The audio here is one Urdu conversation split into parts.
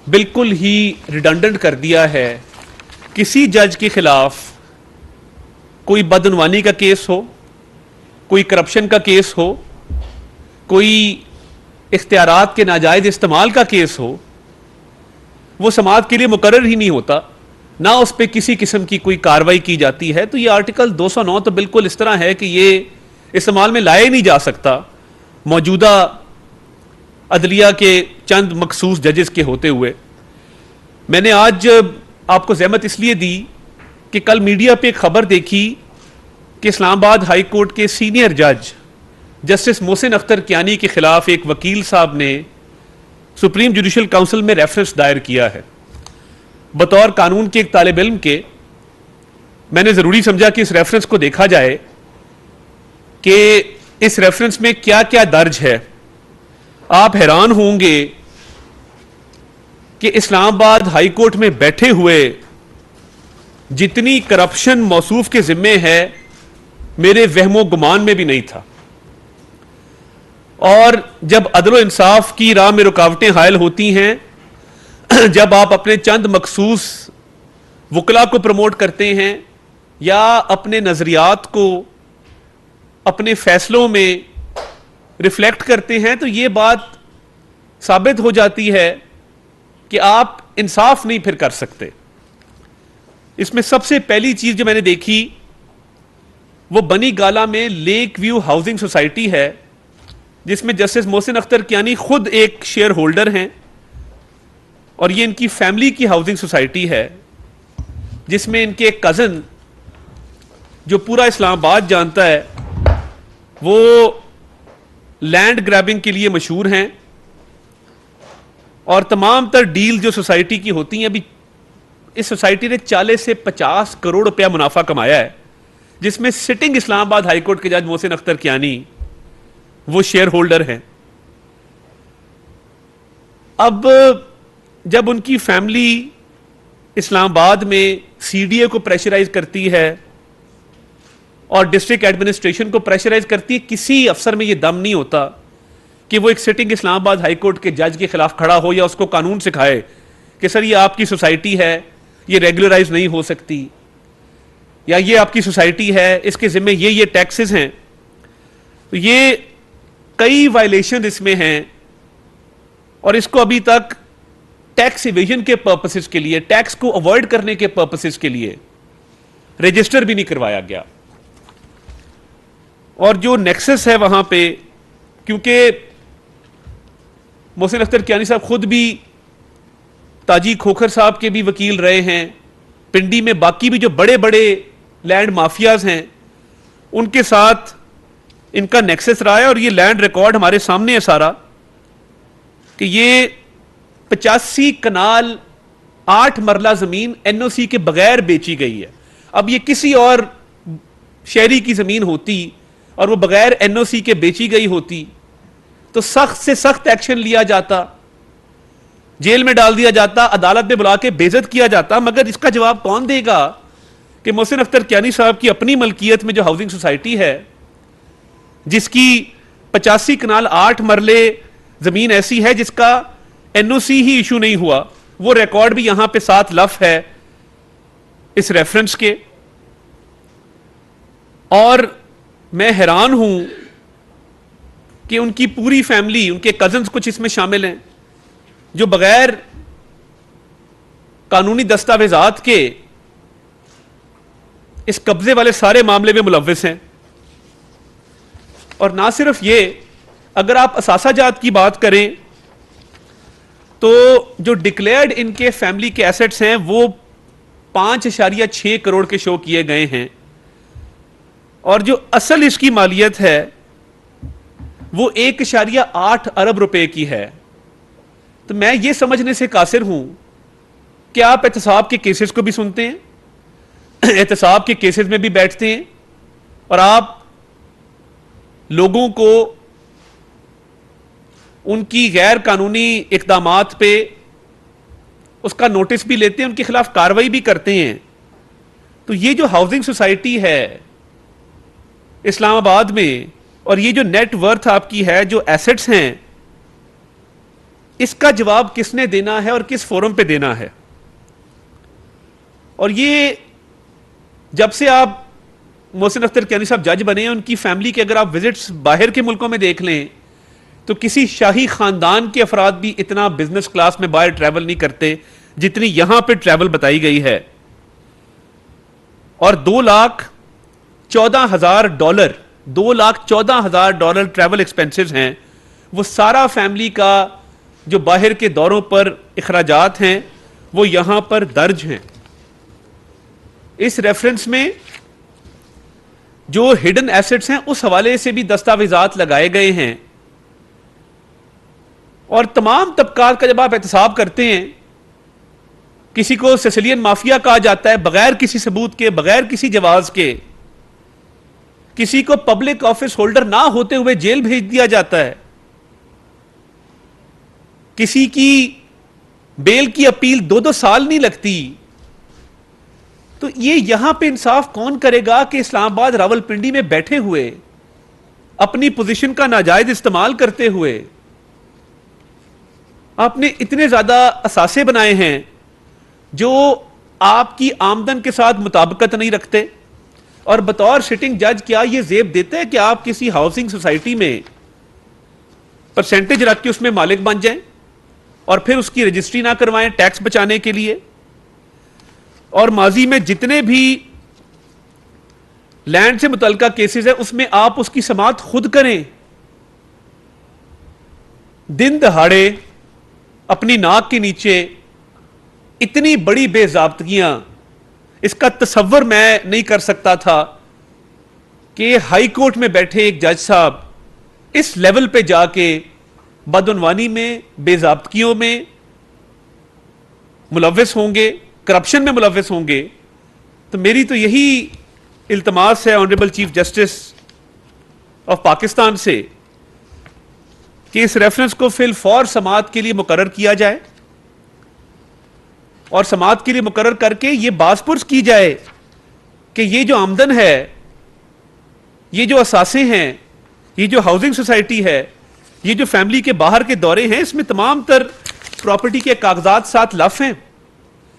بالکل ہی ریڈنڈنٹ کر دیا ہے. کسی جج کے خلاف کوئی بدعنوانی کا کیس ہو, کوئی کرپشن کا کیس ہو, کوئی اختیارات کے ناجائز استعمال کا کیس ہو, وہ سماعت کے لیے مقرر ہی نہیں ہوتا, نہ اس پہ کسی قسم کی کوئی کاروائی کی جاتی ہے. تو یہ آرٹیکل 209 تو بالکل اس طرح ہے کہ یہ استعمال میں لایا نہیں جا سکتا موجودہ عدلیہ کے چند مخصوص ججز کے ہوتے ہوئے. میں نے آج آپ کو زحمت اس لیے دی کہ کل میڈیا پہ ایک خبر دیکھی کہ اسلام آباد ہائی کورٹ کے سینئر جج جسٹس محسن اختر کیانی کے خلاف ایک وکیل صاحب نے سپریم جوڈیشل کونسل میں ریفرنس دائر کیا ہے. بطور قانون کے ایک طالب علم کے میں نے ضروری سمجھا کہ اس ریفرنس کو دیکھا جائے کہ اس ریفرنس میں کیا کیا درج ہے. آپ حیران ہوں گے کہ اسلام آباد ہائی کورٹ میں بیٹھے ہوئے جتنی کرپشن موصوف کے ذمے ہے میرے وہم و گمان میں بھی نہیں تھا. اور جب عدل و انصاف کی راہ میں رکاوٹیں حائل ہوتی ہیں, جب آپ اپنے چند مخصوص وکلا کو پروموٹ کرتے ہیں یا اپنے نظریات کو اپنے فیصلوں میں ریفلیکٹ کرتے ہیں, تو یہ بات ثابت ہو جاتی ہے کہ آپ انصاف نہیں پھر کر سکتے. اس میں سب سے پہلی چیز جو میں نے دیکھی وہ بنی گالا میں لیک ویو ہاؤسنگ سوسائٹی ہے, جس میں جسٹس محسن اختر کیانی خود ایک شیئر ہولڈر ہیں, اور یہ ان کی فیملی کی ہاؤسنگ سوسائٹی ہے, جس میں ان کے ایک کزن جو پورا اسلام آباد جانتا ہے وہ لینڈ گریبنگ کے لیے مشہور ہیں, اور تمام تر ڈیل جو سوسائٹی کی ہوتی ہیں, ابھی اس سوسائٹی نے 40 سے 50 کروڑ روپیہ منافع کمایا ہے, جس میں سٹنگ اسلام آباد ہائی کورٹ کے جج محسن اختر کیانی وہ شیئر ہولڈر ہیں. اب جب ان کی فیملی اسلام آباد میں سی ڈی اے کو پریشرائز کرتی ہے اور ڈسٹرکٹ ایڈمنسٹریشن کو پریشرائز کرتی ہے, کسی افسر میں یہ دم نہیں ہوتا کہ وہ ایک سٹنگ اسلام آباد ہائی کورٹ کے جج کے خلاف کھڑا ہو یا اس کو قانون سکھائے کہ سر یہ آپ کی سوسائٹی ہے, یہ ریگولرائز نہیں ہو سکتی, یا یہ آپ کی سوسائٹی ہے, اس کے ذمہ یہ ٹیکسز ہیں. تو یہ کئی وائلیشن اس میں ہیں, اور اس کو ابھی تک ٹیکس ایویژن کے پرپسز کے لیے, ٹیکس کو اوائڈ کرنے کے پرپسز کے لیے رجسٹر بھی نہیں کروایا گیا. اور جو نیکسس ہے وہاں پہ, کیونکہ محسن اختر کیانی صاحب خود بھی تاجی کھوکھر صاحب کے بھی وکیل رہے ہیں, پنڈی میں باقی بھی جو بڑے بڑے لینڈ مافیاز ہیں ان کے ساتھ ان کا نیکسس رہا ہے. اور یہ لینڈ ریکارڈ ہمارے سامنے ہے سارا, کہ یہ 85 کنال 8 مرلہ زمین این او سی کے بغیر بیچی گئی ہے. اب یہ کسی اور شہری کی زمین ہوتی اور وہ بغیر این او سی کے بیچی گئی ہوتی تو سخت سے سخت ایکشن لیا جاتا, جیل میں ڈال دیا جاتا, عدالت میں بلا کے بے عزت کیا جاتا. مگر اس کا جواب کون دے گا کہ محسن اختر کیانی صاحب کی اپنی ملکیت میں جو ہاؤسنگ سوسائٹی ہے, جس کی 85 کنال 8 مرلے زمین ایسی ہے جس کا این او سی ہی ایشو نہیں ہوا, وہ ریکارڈ بھی یہاں پہ ساتھ لف ہے اس ریفرنس کے. اور میں حیران ہوں کہ ان کی پوری فیملی, ان کے کزنز کچھ اس میں شامل ہیں جو بغیر قانونی دستاویزات کے اس قبضے والے سارے معاملے میں ملوث ہیں. اور نہ صرف یہ, اگر آپ اثاثہ جات کی بات کریں تو جو ڈکلیئرڈ ان کے فیملی کے ایسٹس ہیں وہ 5.6 کروڑ کے شو کیے گئے ہیں, اور جو اصل اس کی مالیت ہے وہ 1.8 ارب روپے کی ہے. تو میں یہ سمجھنے سے قاصر ہوں کہ آپ احتساب کے کیسز کو بھی سنتے ہیں, احتساب کے کیسز میں بھی بیٹھتے ہیں, اور آپ لوگوں کو ان کی غیر قانونی اقدامات پہ اس کا نوٹس بھی لیتے ہیں, ان کے خلاف کاروائی بھی کرتے ہیں. تو یہ جو ہاؤسنگ سوسائٹی ہے اسلام آباد میں, اور یہ جو نیٹ ورتھ آپ کی ہے, جو ایسٹس ہیں اس کا جواب کس نے دینا ہے اور کس فورم پہ دینا ہے. اور یہ جب سے آپ محسن اختر کیانی صاحب جج بنے ہیں، ان کی فیملی کے اگر آپ وزٹس باہر کے ملکوں میں دیکھ لیں تو کسی شاہی خاندان کے افراد بھی اتنا بزنس کلاس میں باہر ٹریول نہیں کرتے جتنی یہاں پہ ٹریول بتائی گئی ہے. اور $2,14,000 $2,14,000 ٹریول ایکسپینسز ہیں. وہ سارا فیملی کا جو باہر کے دوروں پر اخراجات ہیں وہ یہاں پر درج ہیں. اس ریفرنس میں جو ہڈن ایسٹس ہیں اس حوالے سے بھی دستاویزات لگائے گئے ہیں. اور تمام طبقات کا جب آپ احتساب کرتے ہیں، کسی کو سیسیلین مافیا کہا جاتا ہے بغیر کسی ثبوت کے، بغیر کسی جواز کے. کسی کو پبلک آفس ہولڈر نہ ہوتے ہوئے جیل بھیج دیا جاتا ہے. کسی کی بیل کی اپیل 2 سال نہیں لگتی. تو یہ یہاں پہ انصاف کون کرے گا کہ اسلام آباد راولپنڈی میں بیٹھے ہوئے اپنی پوزیشن کا ناجائز استعمال کرتے ہوئے آپ نے اتنے زیادہ اثاثے بنائے ہیں جو آپ کی آمدن کے ساتھ مطابقت نہیں رکھتے، اور بطور سٹنگ جج کیا یہ زیب دیتا ہے کہ آپ کسی ہاؤسنگ سوسائٹی میں پرسنٹیج رکھ کے اس میں مالک بن جائیں اور پھر اس کی رجسٹری نہ کروائیں ٹیکس بچانے کے لیے. اور ماضی میں جتنے بھی لینڈ سے متعلقہ کیسز ہیں اس میں آپ اس کی سماعت خود کریں. دن دہاڑے اپنی ناک کے نیچے اتنی بڑی بے ضابطگیاں، اس کا تصور میں نہیں کر سکتا تھا کہ ہائی کورٹ میں بیٹھے ایک جج صاحب اس لیول پہ جا کے بدعنوانی میں، بے ضابطگیوں میں ملوث ہوں گے، کرپشن میں ملوث ہوں گے. تو میری تو یہی التماس ہے honourable chief justice of Pakistan سے کہ اس ریفرنس کو فی الفور سماعت کے لیے مقرر کیا جائے، اور سماعت کے لیے مقرر کر کے یہ باز پرس کی جائے کہ یہ جو آمدن ہے، یہ جو اثاثے ہیں، یہ جو ہاؤسنگ سوسائٹی ہے، یہ جو فیملی کے باہر کے دورے ہیں، اس میں تمام تر پراپرٹی کے کاغذات ساتھ لف ہیں.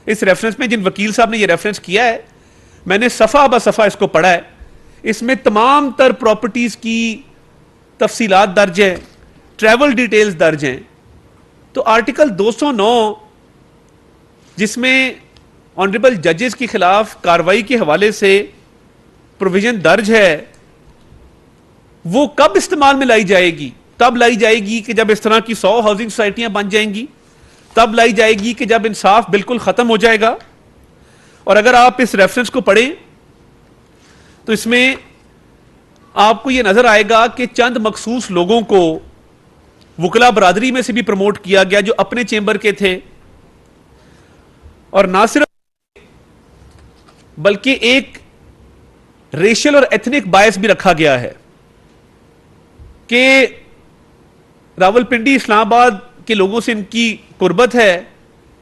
اس ریفرنس میں جن وکیل صاحب نے یہ ریفرنس کیا ہے، میں نے صفحہ بہ صفحہ اس کو پڑھا ہے. اس میں تمام تر پراپرٹیز کی تفصیلات درج ہیں، ٹریول ڈیٹیلز درج ہیں. تو آرٹیکل 209 جس میں آنریبل ججز کے خلاف کاروائی کے حوالے سے پروویژن درج ہے، وہ کب استعمال میں لائی جائے گی؟ تب لائی جائے گی کہ جب اس طرح کی 100 ہاؤسنگ سوسائٹیاں بن جائیں گی. تب لائی جائے گی کہ جب انصاف بالکل ختم ہو جائے گا. اور اگر آپ اس ریفرنس کو پڑھیں تو اس میں آپ کو یہ نظر آئے گا کہ چند مخصوص لوگوں کو وکلا برادری میں سے بھی پروموٹ کیا گیا جو اپنے چیمبر کے تھے، اور نہ صرف بلکہ ایک ریشل اور ایتھنک بائس بھی رکھا گیا ہے کہ راولپنڈی اسلام آباد کے لوگوں سے ان کی قربت ہے،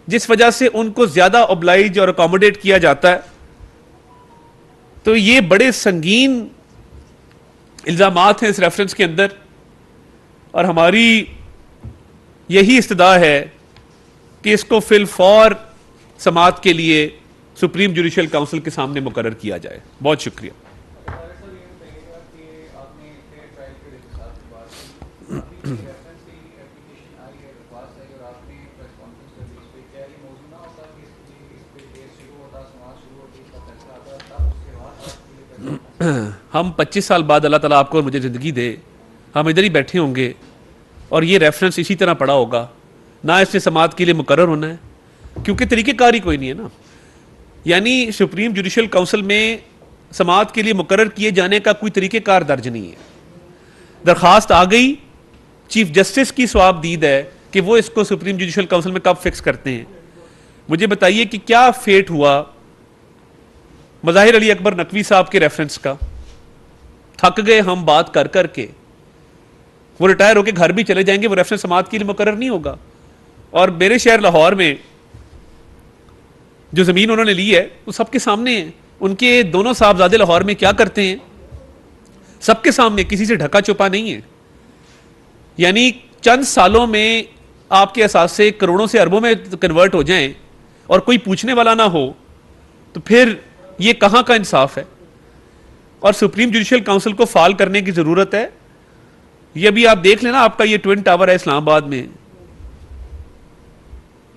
جس وجہ سے ان کو زیادہ اوبلائج اور اکوموڈیٹ کیا جاتا ہے. تو یہ بڑے سنگین الزامات ہیں اس ریفرنس کے اندر، اور ہماری یہی استدعا ہے کہ اس کو فی الفور سماعت کے لیے سپریم جوڈیشل کونسل کے سامنے مقرر کیا جائے. بہت شکریہ. ہم 25 سال بعد اللہ تعالیٰ آپ کو اور مجھے زندگی دے، ہم ادھر ہی بیٹھے ہوں گے اور یہ ریفرنس اسی طرح پڑا ہوگا، نہ اس نے سماعت کے لیے مقرر ہونا ہے، کیونکہ طریقہ کار ہی کوئی نہیں ہے نا. یعنی سپریم جوڈیشل کونسل میں سماعت کے لیے مقرر کیے جانے کا کوئی طریقہ کار درج نہیں ہے. درخواست آ گئی، چیف جسٹس کی ثواب دید ہے کہ وہ اس کو سپریم جوڈیشل کونسل میں کب فکس کرتے ہیں. مجھے بتائیے کہ کیا فیٹ ہوا مظاہر علی اکبر نقوی صاحب کے ریفرنس کا؟ تھک گئے ہم بات کر کر کے، وہ ریٹائر ہو کے گھر بھی چلے جائیں گے، وہ ریفرنس سماعت کے لیے مقرر نہیں ہوگا. اور میرے شہر لاہور میں جو زمین انہوں نے لی ہے وہ سب کے سامنے ہے. ان کے دونوں صاحبزادے لاہور میں کیا کرتے ہیں سب کے سامنے، کسی سے ڈھکا چھپا نہیں ہے. یعنی چند سالوں میں آپ کے اثاثے کروڑوں سے اربوں میں کنورٹ ہو جائیں اور کوئی پوچھنے والا نہ ہو تو پھر یہ کہاں کا انصاف ہے؟ اور سپریم جوڈیشل کاؤنسل کو فعال کرنے کی ضرورت ہے. یہ ابھی آپ دیکھ لینا، آپ کا یہ ٹوئن ٹاور ہے اسلام آباد میں،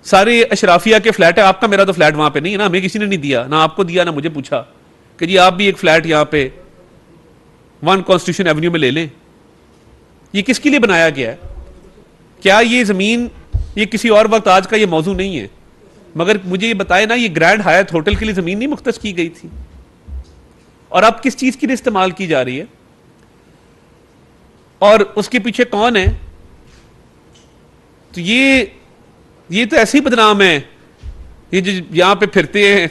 سارے اشرافیہ کے فلیٹ ہے. آپ کا میرا تو فلیٹ وہاں پہ نہیں ہے نا، ہمیں کسی نے نہیں دیا، نہ آپ کو دیا نہ مجھے پوچھا کہ جی آپ بھی ایک فلیٹ یہاں پہ 1 کانسٹیٹیوشن ایونیو میں لے لیں. یہ کس کے لیے بنایا گیا ہے؟ کیا یہ زمین، یہ کسی اور وقت آج کا یہ موضوع نہیں ہے، مگر مجھے یہ بتائے نا، یہ گرینڈ ہایت ہوٹل کے لیے زمین نہیں مختص کی گئی تھی؟ اور اب کس چیز کے لیے استعمال کی جا رہی ہے؟ اور اس کے پیچھے کون ہے؟ تو یہ تو ایسے ہی بدنام ہے، یہ جو یہاں پہ پھرتے ہیں،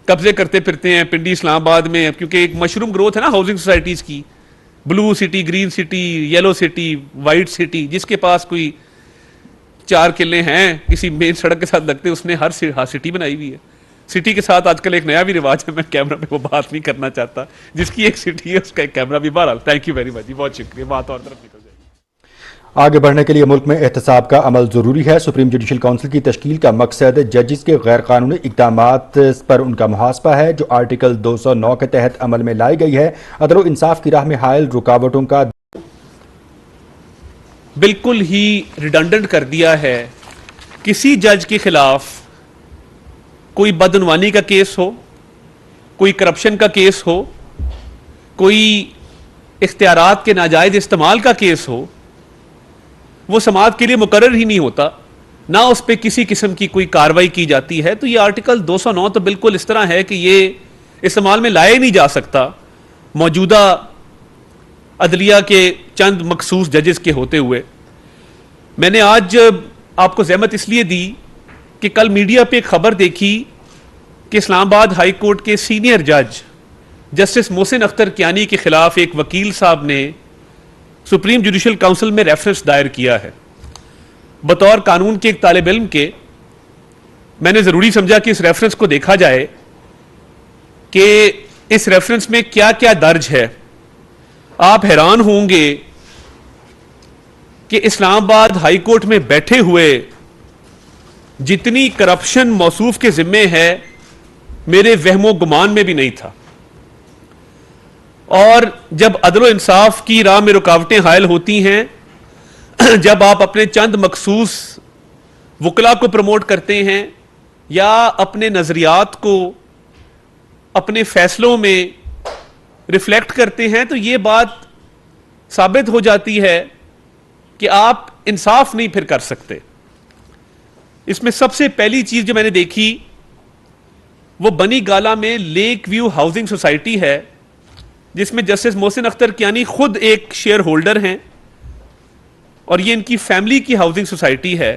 قبضے کرتے پھرتے ہیں پنڈی اسلام آباد میں، کیونکہ ایک مشروم گروتھ ہے نا ہاؤسنگ سوسائٹیز کی، blue city, green city, yellow city, white city. جس کے پاس کوئی 4 قلعے ہیں کسی مین سڑک کے ساتھ لگتے، اس نے ہر سٹی بنائی ہوئی ہے. سٹی کے ساتھ آج کل ایک نیا بھی رواج ہے، میں کیمرہ پہ وہ بات نہیں کرنا چاہتا، جس کی ایک سٹی ہے اس کا ایک کیمرہ بھی. بہرحال تھینک یو ویری مچ، بہت شکریہ. بات اور طرف نکل جائے. آگے بڑھنے کے لیے ملک میں احتساب کا عمل ضروری ہے. سپریم جوڈیشل کونسل کی تشکیل کا مقصد ججز کے غیر قانونی اقدامات پر ان کا محاسبہ ہے جو آرٹیکل 209 کے تحت عمل میں لائی گئی ہے. عدل و انصاف کی راہ میں حائل رکاوٹوں کا بالکل ہی ریڈنڈنٹ کر دیا ہے. کسی جج کے خلاف کوئی بدعنوانی کا کیس ہو، کوئی کرپشن کا کیس ہو، کوئی اختیارات کے ناجائز استعمال کا کیس ہو، وہ سماعت کے لیے مقرر ہی نہیں ہوتا، نہ اس پہ کسی قسم کی کوئی کاروائی کی جاتی ہے. تو یہ آرٹیکل 209 تو بالکل اس طرح ہے کہ یہ استعمال میں لایا نہیں جا سکتا موجودہ عدلیہ کے چند مخصوص ججز کے ہوتے ہوئے. میں نے آج آپ کو زحمت اس لیے دی کہ کل میڈیا پہ ایک خبر دیکھی کہ اسلام آباد ہائی کورٹ کے سینئر جج جسٹس محسن اختر کیانی کے خلاف ایک وکیل صاحب نے سپریم جوڈیشل کاؤنسل میں ریفرنس دائر کیا ہے. بطور قانون کے ایک طالب علم کے میں نے ضروری سمجھا کہ اس ریفرنس کو دیکھا جائے کہ اس ریفرنس میں کیا کیا درج ہے. آپ حیران ہوں گے کہ اسلام آباد ہائی کورٹ میں بیٹھے ہوئے جتنی کرپشن موصوف کے ذمے ہے میرے وہم و گمان میں بھی نہیں تھا. اور جب عدل و انصاف کی راہ میں رکاوٹیں حائل ہوتی ہیں، جب آپ اپنے چند مخصوص وکلا کو پروموٹ کرتے ہیں یا اپنے نظریات کو اپنے فیصلوں میں ریفلیکٹ کرتے ہیں، تو یہ بات ثابت ہو جاتی ہے کہ آپ انصاف نہیں پھر کر سکتے. اس میں سب سے پہلی چیز جو میں نے دیکھی وہ بنی گالا میں لیک ویو ہاؤسنگ سوسائٹی ہے، جس میں جسٹس محسن اختر کیانی خود ایک شیئر ہولڈر ہیں، اور یہ ان کی فیملی کی ہاؤسنگ سوسائٹی ہے،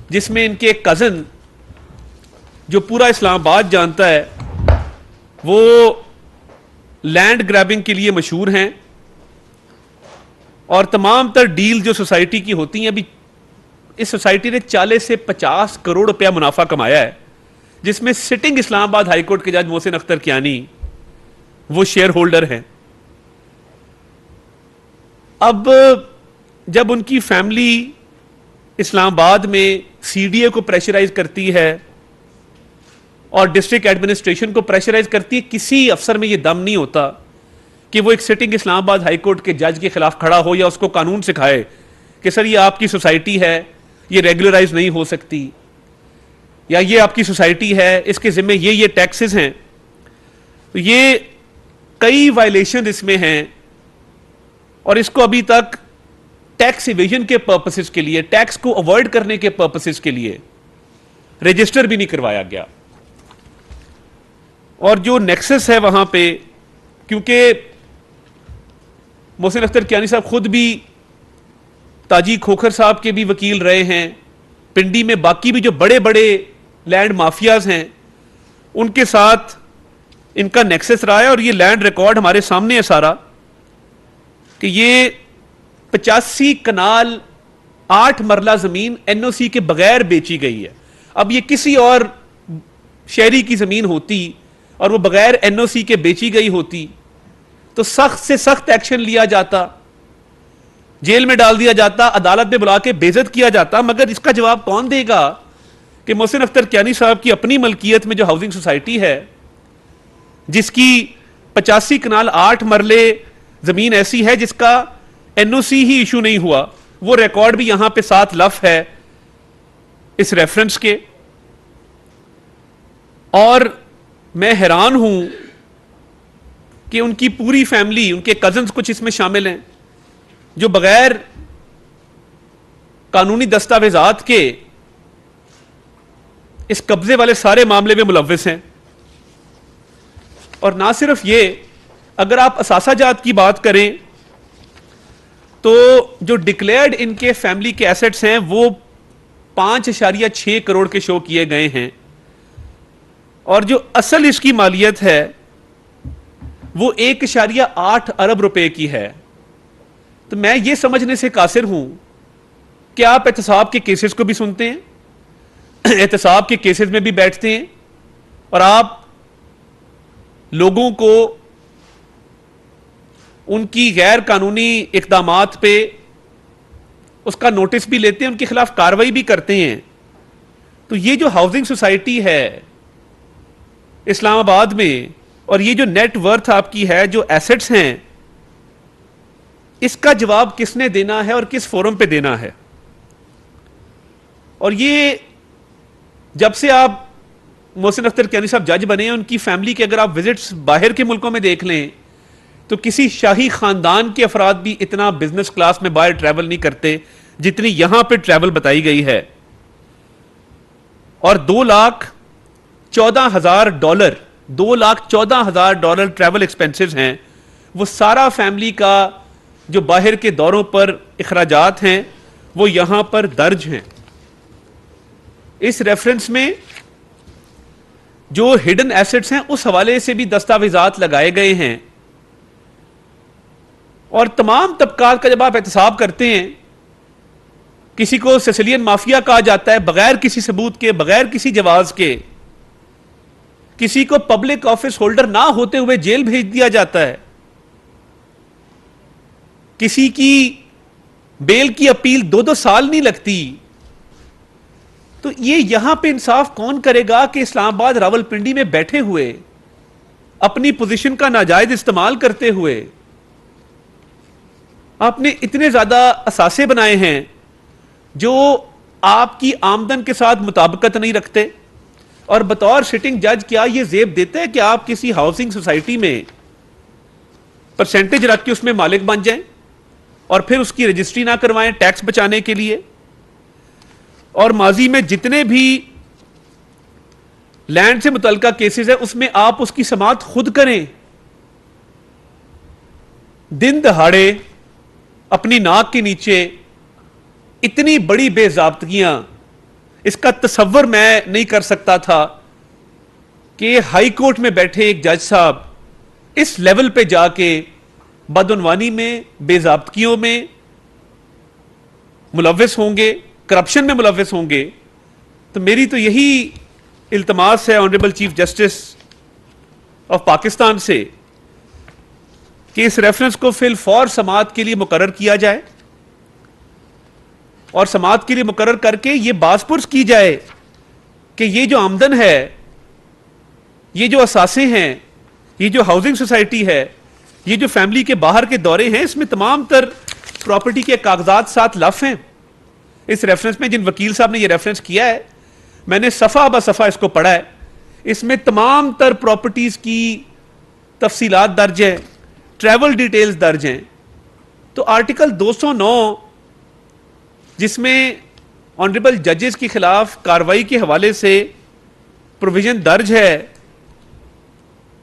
جس میں ان کے ایک کزن جو پورا اسلام آباد جانتا ہے وہ لینڈ گریبنگ کے لیے مشہور ہیں، اور تمام تر ڈیل جو سوسائٹی کی ہوتی ہیں، ابھی اس سوسائٹی نے 40 سے 50 کروڑ روپیہ منافع کمایا ہے، جس میں سٹنگ اسلام آباد ہائی کورٹ کے جج محسن اختر کیانی وہ شیئر ہولڈر ہیں. اب جب ان کی فیملی اسلام آباد میں سی ڈی اے کو پریشرائز کرتی ہے اور ڈسٹرکٹ ایڈمنسٹریشن کو پریشرائز کرتی ہے، کسی افسر میں یہ دم نہیں ہوتا کہ وہ ایک سٹنگ اسلام آباد ہائی کورٹ کے جج کے خلاف کھڑا ہو یا اس کو قانون سکھائے کہ سر یہ آپ کی سوسائٹی ہے، یہ ریگولرائز نہیں ہو سکتی، یا یہ آپ کی سوسائٹی ہے، اس کے ذمہ یہ ٹیکسز ہیں. تو یہ کئی وائلیشن اس میں ہیں، اور اس کو ابھی تک ٹیکس ایویژن کے پرپسز کے لیے، ٹیکس کو اوائڈ کرنے کے پرپسز کے لیے رجسٹر بھی نہیں کروایا گیا. اور جو نیکسس ہے وہاں پہ، کیونکہ محسن اختر کیانی صاحب خود بھی تاجی کھوکھر صاحب کے بھی وکیل رہے ہیں، پنڈی میں باقی بھی جو بڑے بڑے لینڈ مافیاز ہیں ان کے ساتھ ان کا نیکسس رہا ہے. اور یہ لینڈ ریکارڈ ہمارے سامنے ہے سارا، کہ یہ 85 کنال 8 مرلہ زمین این او سی کے بغیر بیچی گئی ہے. اب یہ کسی اور شہری کی زمین ہوتی اور وہ بغیر این او سی کے بیچی گئی ہوتی تو سخت سے سخت ایکشن لیا جاتا. جیل میں ڈال دیا جاتا, عدالت میں بلا کے بے عزت کیا جاتا. مگر اس کا جواب کون دے گا کہ محسن اختر کیانی صاحب کی اپنی ملکیت میں جو ہاؤسنگ سوسائٹی ہے, جس کی 85 کنال 8 مرلے زمین ایسی ہے جس کا NOC ہی ایشو نہیں ہوا, وہ ریکارڈ بھی یہاں پہ 7 لف ہے اس ریفرنس کے. اور میں حیران ہوں کہ ان کی پوری فیملی, ان کے کزنز کچھ اس میں شامل ہیں جو بغیر قانونی دستاویزات کے اس قبضے والے سارے معاملے میں ملوث ہیں. اور نہ صرف یہ, اگر آپ اثاثہ جات کی بات کریں تو جو ڈکلیئرڈ ان کے فیملی کے ایسٹس ہیں وہ 5.6 کروڑ کے شو کیے گئے ہیں, اور جو اصل اس کی مالیت ہے وہ 1.8 ارب روپے کی ہے. تو میں یہ سمجھنے سے قاصر ہوں کہ آپ احتساب کے کیسز کو بھی سنتے ہیں, احتساب کے کیسز میں بھی بیٹھتے ہیں, اور آپ لوگوں کو ان کی غیر قانونی اقدامات پہ اس کا نوٹس بھی لیتے ہیں, ان کے خلاف کارروائی بھی کرتے ہیں. تو یہ جو ہاؤسنگ سوسائٹی ہے اسلام آباد میں, اور یہ جو نیٹ ورتھ آپ کی ہے, جو ایسٹس ہیں, اس کا جواب کس نے دینا ہے اور کس فورم پہ دینا ہے؟ اور یہ جب سے آپ محسن اختر کیانی صاحب جج بنے ہیں, ان کی فیملی کے اگر آپ وزٹس باہر کے ملکوں میں دیکھ لیں تو کسی شاہی خاندان کے افراد بھی اتنا بزنس کلاس میں باہر ٹریول نہیں کرتے جتنی یہاں پہ ٹریول بتائی گئی ہے. اور $2,14,000 $2,14,000 ٹریول ایکسپینسز ہیں, وہ سارا فیملی کا جو باہر کے دوروں پر اخراجات ہیں وہ یہاں پر درج ہیں. اس ریفرنس میں جو ہڈن ایسٹس ہیں اس حوالے سے بھی دستاویزات لگائے گئے ہیں, اور تمام طبقات کا جب آپ احتساب کرتے ہیں, کسی کو سیسیلین مافیا کہا جاتا ہے بغیر کسی ثبوت کے, بغیر کسی جواز کے, کسی کو پبلک آفس ہولڈر نہ ہوتے ہوئے جیل بھیج دیا جاتا ہے, کسی کی بیل کی اپیل 2 سال نہیں لگتی. تو یہ یہاں پہ انصاف کون کرے گا کہ اسلام آباد راولپنڈی میں بیٹھے ہوئے اپنی پوزیشن کا ناجائز استعمال کرتے ہوئے آپ نے اتنے زیادہ اثاثے بنائے ہیں جو آپ کی آمدن کے ساتھ مطابقت نہیں رکھتے, اور بطور سٹنگ جج کیا یہ زیب دیتا ہے کہ آپ کسی ہاؤسنگ سوسائٹی میں پرسنٹیج رکھ کے اس میں مالک بن جائیں اور پھر اس کی رجسٹری نہ کروائیں ٹیکس بچانے کے لیے؟ اور ماضی میں جتنے بھی لینڈ سے متعلقہ کیسز ہیں اس میں آپ اس کی سماعت خود کریں. دن دہاڑے اپنی ناک کے نیچے اتنی بڑی بے ضابطگیاں, اس کا تصور میں نہیں کر سکتا تھا کہ ہائی کورٹ میں بیٹھے ایک جج صاحب اس لیول پہ جا کے بدعنوانی میں, بے ضابطگیوں میں ملوث ہوں گے, کرپشن میں ملوث ہوں گے. تو میری تو یہی التماس ہے honourable chief justice of Pakistan سے کہ اس ریفرنس کو فی الفور سماعت کے لیے مقرر کیا جائے, اور سماعت کے لیے مقرر کر کے یہ باز پرس کی جائے کہ یہ جو آمدن ہے, یہ جو اثاثے ہیں, یہ جو ہاؤسنگ سوسائٹی ہے, یہ جو فیملی کے باہر کے دورے ہیں, اس میں تمام تر پراپرٹی کے کاغذات ساتھ لف ہیں. اس ریفرنس میں جن وکیل صاحب نے یہ ریفرنس کیا ہے, میں نے صفحہ بہ صفحہ اس کو پڑھا ہے, اس میں تمام تر پراپرٹیز کی تفصیلات درج ہیں, ٹریول ڈیٹیلز درج ہیں. تو آرٹیکل 209 جس میں آنریبل ججز کے خلاف کاروائی کے حوالے سے پروویژن درج ہے,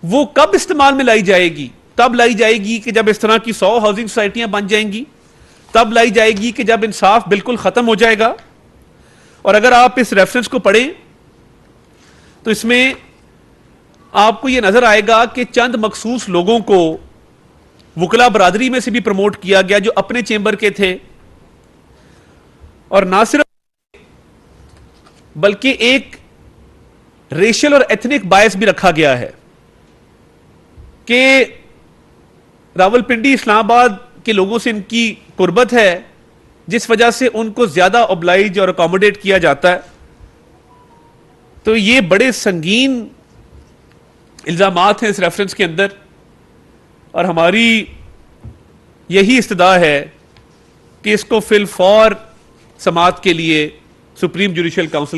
وہ کب استعمال میں لائی جائے گی؟ تب لائی جائے گی کہ جب اس طرح کی 100 ہاؤسنگ سوسائٹیاں بن جائیں گی, تب لائی جائے گی کہ جب انصاف بالکل ختم ہو جائے گا. اور اگر آپ اس ریفرنس کو پڑھیں تو اس میں آپ کو یہ نظر آئے گا کہ چند مخصوص لوگوں کو وکلا برادری میں سے بھی پروموٹ کیا گیا جو اپنے چیمبر کے تھے, اور نہ صرف بلکہ ایک ریشل اور ایتھنک بائس بھی رکھا گیا ہے کہ راولپنڈی اسلام آباد کے لوگوں سے ان کی قربت ہے جس وجہ سے ان کو زیادہ اوبلائج اور اکوموڈیٹ کیا جاتا ہے. تو یہ بڑے سنگین الزامات ہیں اس ریفرنس کے اندر, اور ہماری یہی استدعا ہے کہ اس کو فی الفور سماعت کے لیے سپریم جوڈیشل کونسل